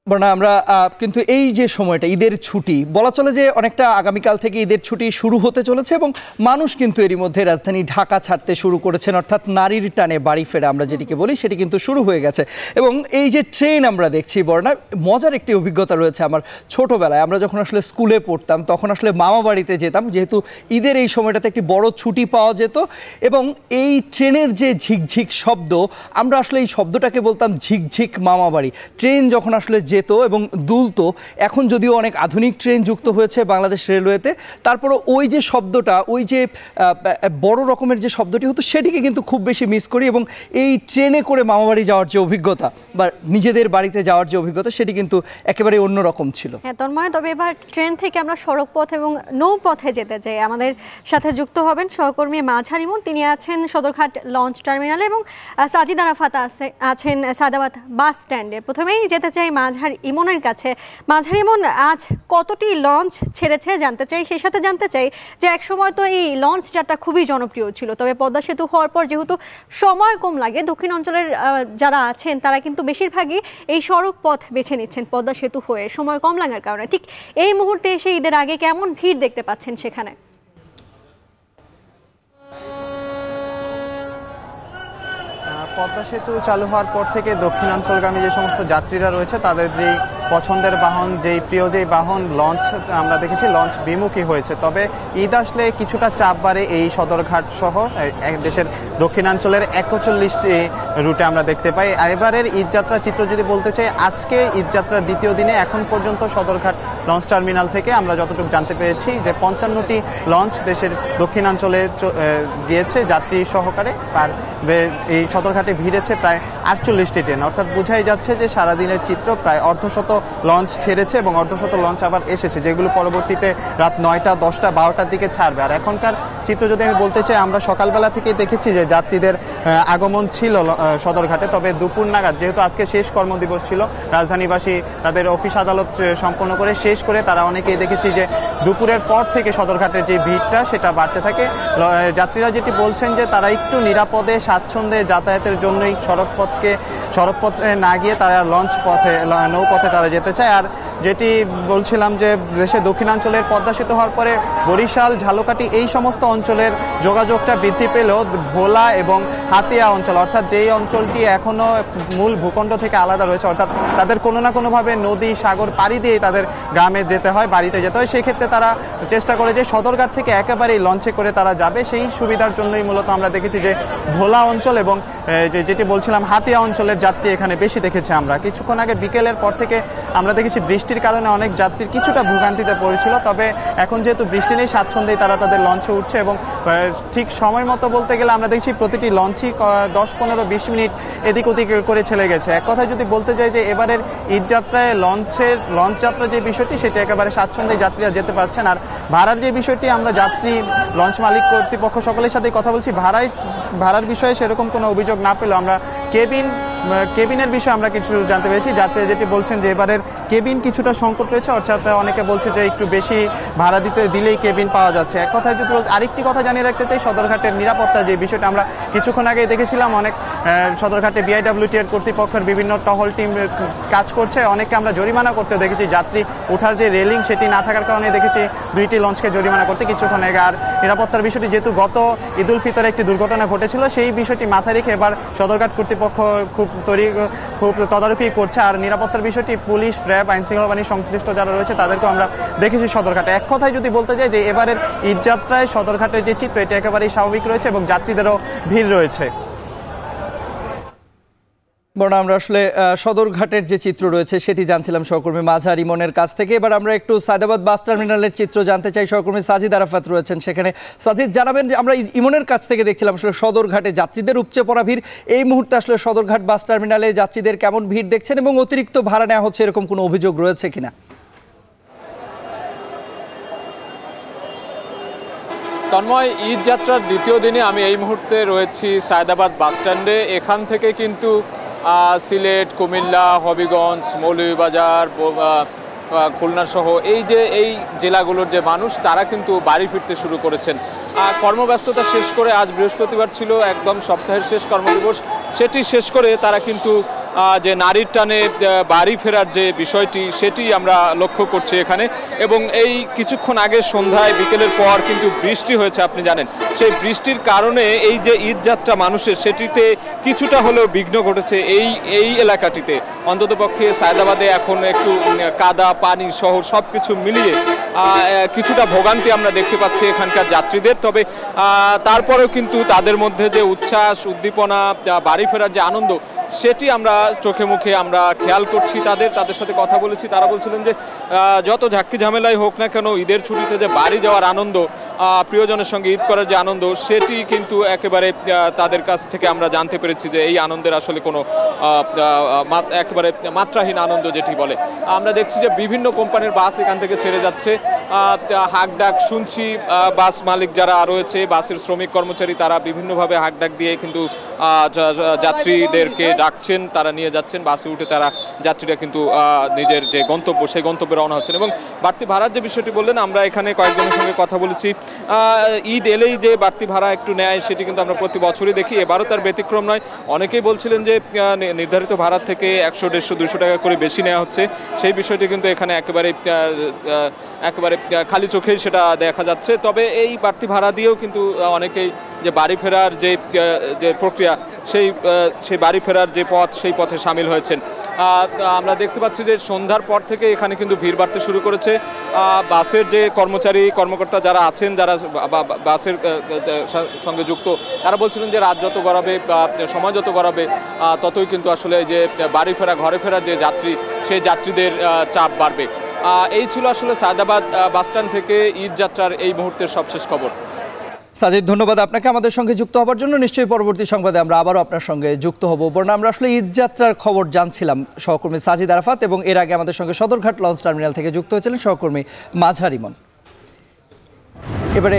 বরনা আমরা কিন্তু এই যে সময়টা ঈদের ছুটি বলা চলে যে অনেকটা আগামীকাল থেকে ঈদের ছুটি শুরু হতে চলেছে এবং মানুষ কিন্তু এরই মধ্যে রাজধানী ঢাকা ছাড়তে শুরু করেছেন, অর্থাৎ নারীর টানে বাড়ি ফেরা আমরা যেটিকে বলি সেটি কিন্তু শুরু হয়ে গেছে। এবং এই যে ট্রেন আমরা দেখছি বরনা, মজার একটি অভিজ্ঞতা রয়েছে আমার ছোটোবেলায়। আমরা যখন আসলে স্কুলে পড়তাম তখন আসলে মামা বাড়িতে যেতাম, যেহেতু ঈদের এই সময়টাতে একটি বড় ছুটি পাওয়া যেত এবং এই ট্রেনের যে ঝিকঝিক শব্দ, আমরা আসলে এই শব্দটাকে বলতাম ঝিকঝিক মামা বাড়ি। ট্রেন যখন আসলে যেত এবং দুলতো, এখন যদিও অনেক আধুনিক ট্রেন যুক্ত হয়েছে বাংলাদেশ রেলওয়েতে, তারপরও ওই যে শব্দটা, ওই যে বড় রকমের যে শব্দটি হতো সেটিকে কিন্তু খুব বেশি মিস করি। এবং এই ট্রেনে করে মামাবাড়ি যাওয়ার যে অভিজ্ঞতা বা নিজেদের বাড়িতে যাওয়ার যে অভিজ্ঞতা সেটি কিন্তু একেবারে অন্যরকম ছিল। হ্যাঁ তন্ময়, তবে এবার ট্রেন থেকে আমরা সড়ক পথ এবং নৌপথে যেতে চাই। আমাদের সাথে যুক্ত হবেন সহকর্মী মাঝার ইমন, তিনি আছেন সদরঘাট লঞ্চ টার্মিনালে, এবং সাজিদা রাফাত আছেন সায়দাবাদ বাস স্ট্যান্ডে। প্রথমেই যেতে চাই মাঝার ইমনের কাছে। মাঝার ইমন, আজ কতটি লঞ্চ ছেড়েছে জানতে চাই। সেই সাথে জানতে চাই যে একসময় তো এই লঞ্চ যাত্রা খুবই জনপ্রিয় ছিল, তবে পদ্মা সেতু হওয়ার পর যেহেতু সময় কম লাগে, দক্ষিণ অঞ্চলের যারা আছেন তারা কিন্তু বেশিরভাগই এই সড়ক পথ বেছে নিচ্ছেন পদ্মা সেতু হয়ে, সময় কম লাগার কারণে। ঠিক এই মুহূর্তে এসে ঈদের আগে কেমন ভিড় দেখতে পাচ্ছেন সেখানে? পদ্মা সেতু চালু হওয়ার পর থেকে দক্ষিণাঞ্চলগামী যে সমস্ত যাত্রীরা রয়েছে তাদের যেই পছন্দের বাহন, যেই প্রিয় যেই বাহন লঞ্চ, আমরা দেখেছি লঞ্চ বিমুখী হয়েছে। তবে ঈদ আসলে কিছুটা চাপ বাড়ে এই সদরঘাট সহ দেশের দক্ষিণাঞ্চলের 41টি রুটে আমরা দেখতে পাই। এবারের ঈদযাত্রার চিত্র যদি বলতে চাই, আজকে ঈদযাত্রার দ্বিতীয় দিনে এখন পর্যন্ত সদরঘাট লঞ্চ টার্মিনাল থেকে আমরা যতটুকু জানতে পেরেছি যে 55টি লঞ্চ দেশের দক্ষিণাঞ্চলে গিয়েছে যাত্রী সহকারে। আর এই সদরঘাটে ভিড়েছে প্রায় 48টি ট্রেন, অর্থাৎ বোঝাই যাচ্ছে যে সারাদিনের চিত্র প্রায় অর্ধশত লঞ্চ ছেড়েছে এবং অর্ধশত লঞ্চ আবার এসেছে, যেগুলো পরবর্তীতে রাত 9টা, 10টা, 12টার দিকে ছাড়বে। আর এখনকার চিত্র যদি আমি বলতে চাই, আমরা সকালবেলা থেকেই দেখেছি যে যাত্রীদের আগমন ছিল সদরঘাটে। তবে দুপুর নাগাদ, যেহেতু আজকে শেষ কর্মদিবস ছিল, রাজধানীবাসী তাদের অফিস আদালত সম্পন্ন করে শেষ করে তারা অনেকেই দেখেছি যে দুপুরের পর থেকে সদরঘাটের যে ভিড়টা সেটা বাড়তে থাকে। যাত্রীরা যেটি বলছেন যে তারা একটু নিরাপদে স্বাচ্ছন্দ্যে যাতায়াতের জন্যই সড়কপথে না গিয়ে তারা লঞ্চ পথে, নৌপথে তারা যেতে চায়। আর যেটি বলছিলাম যে দেশের দক্ষিণাঞ্চলের পদ্মা সেতু হওয়ার পরে বরিশাল, ঝালকাঠি এই সমস্ত অঞ্চলের যোগাযোগটা বৃদ্ধি পেলেও ভোলা এবং হাতিয়া অঞ্চল, অর্থাৎ যেই অঞ্চলটি এখনও মূল ভূখণ্ড থেকে আলাদা রয়েছে, অর্থাৎ তাদের কোনো না কোনোভাবে নদী সাগর পাড়ি দিয়েই তাদের গ্রামে যেতে হয়, বাড়িতে যেতে হয়, সেই ক্ষেত্রে তারা চেষ্টা করে যে সদরঘাট থেকে একেবারেই লঞ্চে করে তারা যাবে। সেই সুবিধার জন্যই মূলত আমরা দেখেছি যে ভোলা অঞ্চল এবং যেটি বলছিলাম হাতিয়া অঞ্চলের যাত্রী এখানে বেশি দেখেছি আমরা। কিছুক্ষণ আগে বিকেলের পর থেকে আমরা দেখেছি বৃষ্টির কারণে অনেক যাত্রীর কিছুটা ভোগান্তিতে পড়েছিল, তবে এখন যেহেতু বৃষ্টি নেই, স্বাচ্ছন্দ্যেই তারা তাদের লঞ্চে উঠছে এবং ঠিক সময় মতো বলতে গেলে আমরা দেখছি প্রতিটি লঞ্চই 10-15-20 মিনিট এদিক ওদিক করে চলে গেছে। এক কথায় যদি বলতে যাই যে এবারের ঈদযাত্রায় লঞ্চ যাত্রা যে বিষয়টি সেটি একেবারে স্বাচ্ছন্দ্যে যাত্রীরা যেতে পারছেন। আর ভাড়ার যে বিষয়টি, আমরা যাত্রী, লঞ্চ মালিক কর্তৃপক্ষ সকলের সাথে কথা বলছি, ভাড়ার বিষয়ে সেরকম কোনো অভিযোগ না পেলেও আমরা কেবিনের বিষয়ে আমরা কিছু জানতে পেরেছি। যাত্রীরা যেটি বলছেন যে এবারের কেবিন কিছুটা সংকট রয়েছে, অর্থাৎ অনেকে বলছে যে একটু বেশি ভাড়া দিলেই কেবিন পাওয়া যাচ্ছে। এক কথায় যদি আরেকটি কথা জানিয়ে রাখতে চাই, সদরঘাটের নিরাপত্তার যে বিষয়টা, আমরা কিছুক্ষণ আগেই দেখেছিলাম অনেক সদরঘাটে বিআইডব্লিউটির কর্তৃপক্ষের বিভিন্ন টহল টিম কাজ করছে, অনেককে আমরা জরিমানা করতে দেখেছি। যাত্রী ওঠার যে রেলিং সেটি না থাকার কারণে দেখেছি 2টি লঞ্চকে জরিমানা করতে কিছুক্ষণ আগে। আর নিরাপত্তার বিষয়টি, যেহেতু গত ঈদ উল ফিতরে একটি দুর্ঘটনা ঘটেছিল, সেই বিষয়টি মাথায় রেখে এবার সদরঘাট কর্তৃপক্ষ খুব তদারকি করছে। আর নিরাপত্তার বিষয়টি পুলিশ, র্যাব, আইনশৃঙ্খলা বাহিনীর সংশ্লিষ্ট যারা রয়েছে তাদেরকেও আমরা দেখেছি সদরঘাটে। এক কথায় যদি বলতে যাই যে এবারের ঈদযাত্রায় সদরঘাটের যে চিত্র এটি একেবারেই স্বাভাবিক রয়েছে এবং যাত্রীদেরও ভিড় রয়েছে। বরং আমরা আসলে সদরঘাটের যে চিত্র রয়েছে সেটি জানছিলাম সহকর্মী মাঝার ইমনের কাছ থেকে। এবার আমরা একটু সায়দাবাদ বাস টার্মিনালের চিত্র জানতে চাই, সহকর্মী সাজিদ আরাফাত রয়েছেন সেখানে। সাজিদ, জানাবেন যে আমরা ইমনের কাছ থেকে দেখছিলাম আসলে সদরঘাটে যাত্রীদের উপচে পড়া ভিড়, এই মুহূর্তে আসলে সদরঘাট বাস টার্মিনালে যাত্রীদের কেমন ভিড় দেখছেন এবং অতিরিক্ত ভাড়া নেওয়া হচ্ছে এরকম কোনো অভিযোগ রয়েছে কিনা? তন্ময়, ঈদ যাত্রার দ্বিতীয় দিনে আমি এই মুহূর্তে রয়েছি সায়দাবাদ বাস স্ট্যান্ডে। এখান থেকে কিন্তু সিলেট, কুমিল্লা, হবিগঞ্জ, মৌলভীবাজার, খুলনা সহ এই জেলাগুলোর যে মানুষ তারা কিন্তু বাড়ি ফিরতে শুরু করেছেন। কর্মব্যস্ততা শেষ করে, আজ বৃহস্পতিবার ছিল একদম সপ্তাহের শেষ কর্মদিবস, সেটি শেষ করে তারা কিন্তু যে নারীর টানে বাড়ি ফেরার যে বিষয়টি সেটি আমরা লক্ষ্য করছি এখানে। এবং এই কিছুক্ষণ আগে সন্ধ্যায় বিকেলের পর কিন্তু বৃষ্টি হয়েছে, আপনি জানেন। সেই বৃষ্টির কারণে এই যে ঈদযাত্রা মানুষের, সেটিতে কিছুটা হলেও বিঘ্ন ঘটেছে এই এলাকাটিতে। অন্ততপক্ষে সায়দাবাদে এখন একটু কাদা পানি শহর সব কিছু মিলিয়ে কিছুটা ভোগান্তি আমরা দেখতে পাচ্ছি এখানকার যাত্রীদের। তবে তারপরেও কিন্তু তাদের মধ্যে যে উচ্ছ্বাস উদ্দীপনা, বাড়ি ফেরার যে আনন্দ, সেটি আমরা চোখে মুখে আমরা খেয়াল করছি। তাদের সাথে কথা বলেছি, তারা বলছিলেন যে যত ঝাক্কি ঝামেলাই হোক না কেন, ঈদের ছুটিতে যে বাড়ি যাওয়ার আনন্দ, প্রিয়জনের সঙ্গে ঈদ করার যে আনন্দ, সেটি কিন্তু একেবারে তাদের কাছ থেকে আমরা জানতে পেরেছি যে এই আনন্দের আসলে কোনো একেবারে মাত্রাহীন আনন্দ যেটি বলে। আমরা দেখছি যে বিভিন্ন কোম্পানির বাস এখান থেকে ছেড়ে যাচ্ছে, হাঁকডাক শুনছি। বাস মালিক যারা রয়েছে, বাসের শ্রমিক কর্মচারী, তারা বিভিন্নভাবে হাঁকডাক দিয়ে কিন্তু যাত্রীদেরকে ডাকছেন, তারা নিয়ে যাচ্ছেন বাসে উঠে। তারা যাত্রীরা কিন্তু নিজের যে গন্তব্য, সেই গন্তব্যে রওনা হচ্ছেন। এবং বাড়তি ভাড়ার যে বিষয়টি বললেন, আমরা এখানে কয়েকজনের সঙ্গে কথা বলেছি। ঈদ এলেই যে বাড়তি ভাড়া একটু নেয়, সেটি কিন্তু আমরা প্রতি বছরই দেখি, এবারও তার ব্যতিক্রম নয়। অনেকেই বলছিলেন যে নির্ধারিত ভাড়া থেকে 100, 150, 200 টাকা করে বেশি নেওয়া হচ্ছে। সেই বিষয়টি কিন্তু এখানে একেবারে খালি চোখেই সেটা দেখা যাচ্ছে। তবে এই বাড়তি ভাড়া দিয়েও কিন্তু অনেকেই যে বাড়ি ফেরার যে প্রক্রিয়া, সেই বাড়ি ফেরার যে পথ, সেই পথে সামিল হয়েছেন। আমরা দেখতে পাচ্ছি যে সন্ধ্যার পর থেকে এখানে কিন্তু ভিড় বাড়তে শুরু করেছে। বাসের যে কর্মকর্তা যারা আছেন, যারা বাসের সঙ্গে যুক্ত, তারা বলছিলেন যে রাত যত গড়াবে বা সময় যত গড়াবে, ততই কিন্তু আসলে যে বাড়ি ফেরা, ঘরে ফেরার যে যাত্রী, সেই যাত্রীদের চাপ বাড়বে। এই ছিল আসলে সায়দাবাদ বাসস্ট্যান্ড থেকে ঈদ যাত্রার এই মুহূর্তের সবশেষ খবর। সাজিদ, ধন্যবাদ আপনাকে আমাদের সঙ্গে যুক্ত হওয়ার জন্য। নিশ্চয়ই পরবর্তী সংবাদে আমরা আবারও আপনার সঙ্গে যুক্ত হব। বরনা আমরা আসলে ঈদযাত্রার খবর জানছিলাম সহকর্মী সাজিদ আরাফাত, এবং এর আগে আমাদের সঙ্গে সদরঘাট লঞ্চ টার্মিনাল থেকে যুক্ত হয়েছিলেন সহকর্মী মাঝার ইমন। এবারে